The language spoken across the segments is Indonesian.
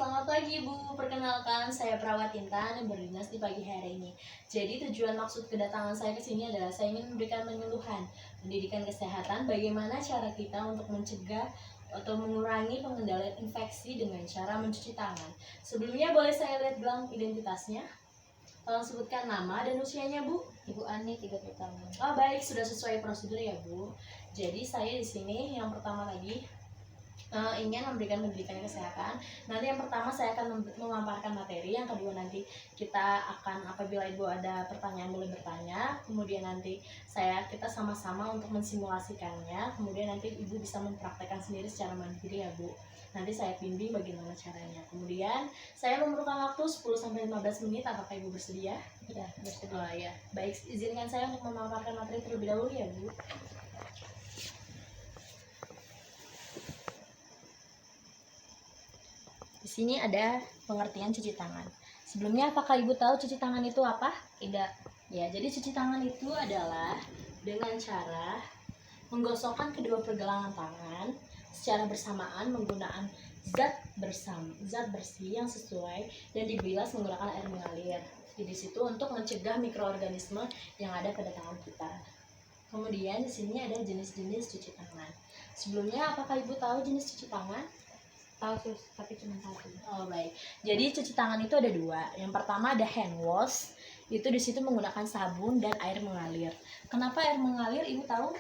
Selamat pagi Bu, perkenalkan saya perawat Intan yang berdinas di pagi hari ini. Jadi tujuan maksud kedatangan saya ke sini adalah saya ingin memberikan penyuluhan pendidikan kesehatan bagaimana cara kita untuk mencegah atau mengurangi pengendalian infeksi dengan cara mencuci tangan. Sebelumnya boleh saya lihat gelang identitasnya? Tolong sebutkan nama dan usianya Bu. Ibu Ani 30 tahun. Oh baik, sudah sesuai prosedur ya Bu. Jadi saya di sini yang pertama tadi ingin memberikan pendidikan kesehatan. Nanti yang pertama saya akan memaparkan materi, yang kedua nanti kita akan apabila Ibu ada pertanyaan boleh bertanya, kemudian nanti kita sama-sama untuk mensimulasikannya, kemudian nanti Ibu bisa mempraktekkan sendiri secara mandiri ya Bu. Nanti saya bimbing bagaimana caranya. Kemudian saya memerlukan waktu 10-15 menit, apakah Ibu bersedia? Ya, bersedia. Oh ya, baik, izinkan saya untuk memaparkan materi terlebih dahulu ya Bu. Di sini ada pengertian cuci tangan. Sebelumnya, apakah Ibu tahu cuci tangan itu apa? Tidak. Ya, jadi cuci tangan itu adalah dengan cara menggosokkan kedua pergelangan tangan secara bersamaan menggunakan zat bersih yang sesuai dan dibilas menggunakan air mengalir. Di situ untuk mencegah mikroorganisme yang ada pada tangan kita. Kemudian di sini ada jenis-jenis cuci tangan. Sebelumnya, apakah Ibu tahu jenis cuci tangan? Tahu sus, tapi cuma satu. Oh baik. Jadi cuci tangan itu ada dua. Yang pertama ada hand wash. Itu di situ menggunakan sabun dan air mengalir. Kenapa air mengalir? Ibu tahu?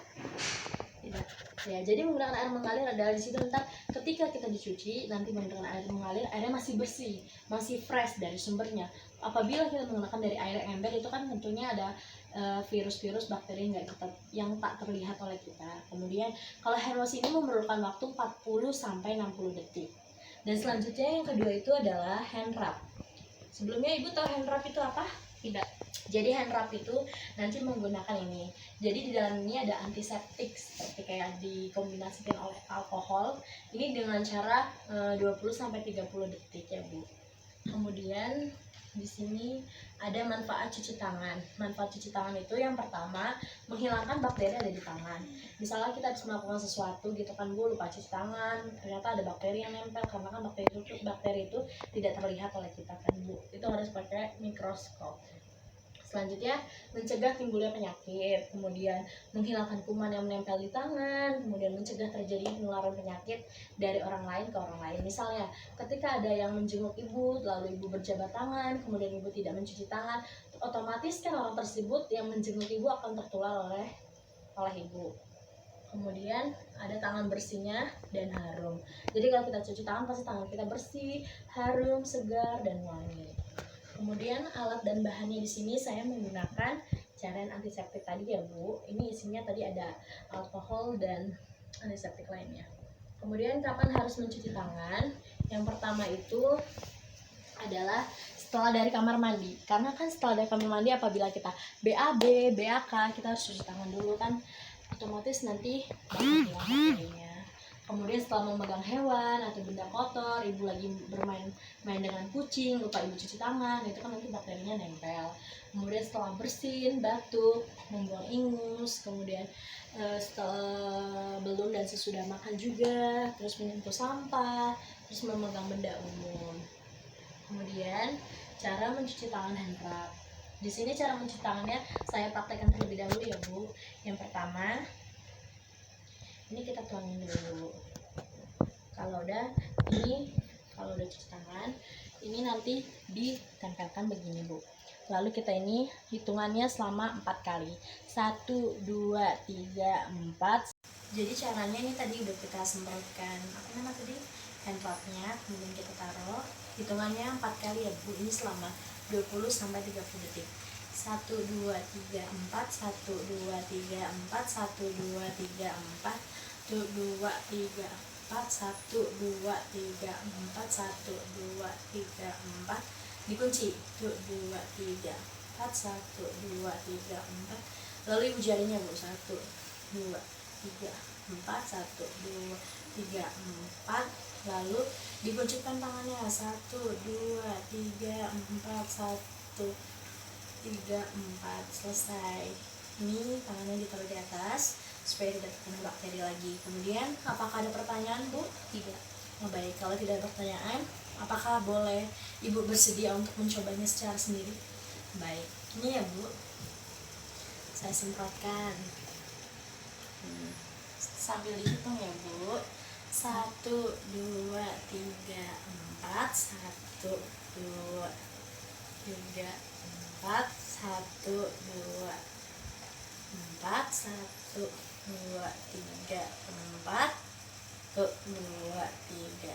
Tidak. Ya, jadi menggunakan air mengalir adalah di situ ntar ketika kita dicuci nanti menggunakan air mengalir, airnya masih bersih, masih fresh dari sumbernya. Apabila kita menggunakan dari air ember itu kan tentunya ada virus-virus bakteri yang tak terlihat oleh kita. Kemudian kalau hand wash ini memerlukan waktu 40 sampai 60 detik. Dan selanjutnya yang kedua itu adalah hand rub. Sebelumnya Ibu tahu hand rub itu apa? Tidak. Jadi hand rub itu nanti menggunakan ini. Jadi di dalam ini ada antiseptik seperti kayak dikombinasikan oleh alkohol. Ini dengan cara 20 sampai 30 detik ya Bu. Kemudian di sini ada manfaat cuci tangan. Manfaat cuci tangan itu yang pertama menghilangkan bakteri ada di tangan. Misalnya kita habis melakukan sesuatu gitu kan Bu, lupa cuci tangan, ternyata ada bakteri yang nempel karena kan bakteri itu tidak terlihat oleh kita kan Bu. Itu harus pakai mikroskop. Selanjutnya mencegah timbulnya penyakit, kemudian menghilangkan kuman yang menempel di tangan, kemudian mencegah terjadi penularan penyakit dari orang lain ke orang lain. Misalnya ketika ada yang menjenguk Ibu, lalu Ibu berjabat tangan, kemudian Ibu tidak mencuci tangan, otomatis kan orang tersebut yang menjenguk Ibu akan tertular oleh Ibu. Kemudian ada tangan bersihnya dan harum. Jadi kalau kita cuci tangan pasti tangan kita bersih, harum, segar dan wangi. Kemudian alat dan bahannya di sini saya menggunakan cairan antiseptik tadi ya Bu. Ini isinya tadi ada alkohol dan antiseptik lainnya. Kemudian kapan harus mencuci tangan? Yang pertama itu adalah setelah dari kamar mandi. Karena kan setelah dari kamar mandi apabila kita BAB, BAK, kita harus cuci tangan dulu kan. Otomatis nanti bakal hilang bakterinya. Kemudian setelah memegang hewan atau benda kotor, Ibu lagi bermain dengan kucing, lupa Ibu cuci tangan, itu kan nanti bakterinya nempel. Kemudian setelah bersin, batuk, membuang ingus, kemudian setelah belum dan sesudah makan juga, terus menyentuh sampah, terus memegang benda umum. Kemudian cara mencuci tangan hand rub. Di sini cara mencuci tangannya saya praktekkan terlebih dahulu ya Bu. Yang pertama, ini kita tuangin dulu. Kalau udah cuci tangan, ini nanti ditempelkan begini Bu. Lalu kita ini hitungannya selama 4 kali. 1, 2, 3, 4. Jadi caranya ini tadi udah kita semprotkan hand rubnya, kemudian kita taruh. Hitungannya 4 kali ya Bu. Ini selama 20 sampai 30 detik. 1, 2, 3, 4, 1, 2, 3, 4, 1, 2, 3, 4, 1, 2, 3, 4, 1, 2, 3, 4, 1, 2, 3, 4, dikunci. 1, 2, 3, 4, 1, 2, 3, 4. Lalu Ibu jarinya Bu. 1, 2, 3, 4, 1, 2, 3, 4. Lalu dikuncikan tangannya. 1, 2, 3, 4, 1, 3, 4. Selesai. Ini tangannya ditaruh di atas supaya tidak terkena bakteri lagi. Kemudian apakah ada pertanyaan Bu? Tidak. Oh, baik, kalau tidak ada pertanyaan Apakah boleh Ibu bersedia untuk mencobanya secara sendiri? Baik, ini ya Bu, saya semprotkan. Sambil dihitung ya Bu. 1, 2, 3, 4. 1, 2, 3, 4. 1, 2, 4. 1, 2, 3, 4. 1, 2, 3,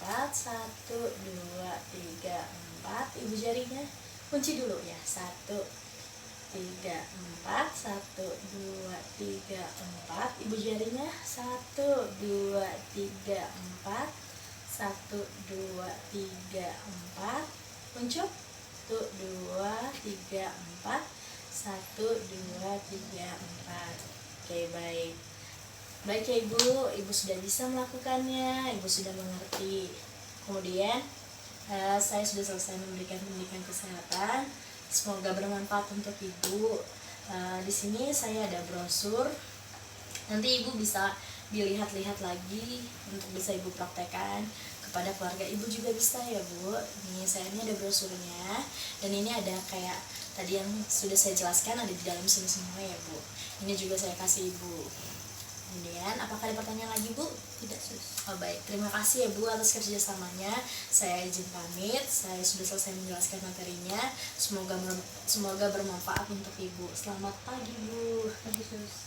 4. 1, 2, 3, 4. Ibu jarinya kunci dulu ya. 1, 3, 4. 1, 2, 3, 4. Ibu jarinya 1, 2, 3, 4. 1, 2, 3, 4. Uncup. 1, 2, 3, 4. 1, 2, 3, 4. Oke, baik. Baik ya Ibu sudah bisa melakukannya, Ibu sudah mengerti. Kemudian saya sudah selesai memberikan pendidikan kesehatan. Semoga bermanfaat untuk Ibu. Di sini saya ada brosur. Nanti Ibu bisa dilihat-lihat lagi untuk bisa Ibu praktekkan kepada keluarga Ibu juga bisa ya Bu. Ini ada brosurnya, dan ini ada kayak tadi yang sudah saya jelaskan ada di dalam sini semua ya Bu. Ini juga saya kasih Ibu. Kemudian, apakah ada pertanyaan lagi Bu? Tidak sus. Oh baik, terima kasih ya Bu atas kerjasamanya. Saya izin pamit, saya sudah selesai menjelaskan materinya. Semoga bermanfaat untuk Ibu. Selamat pagi Bu. Pagi sus.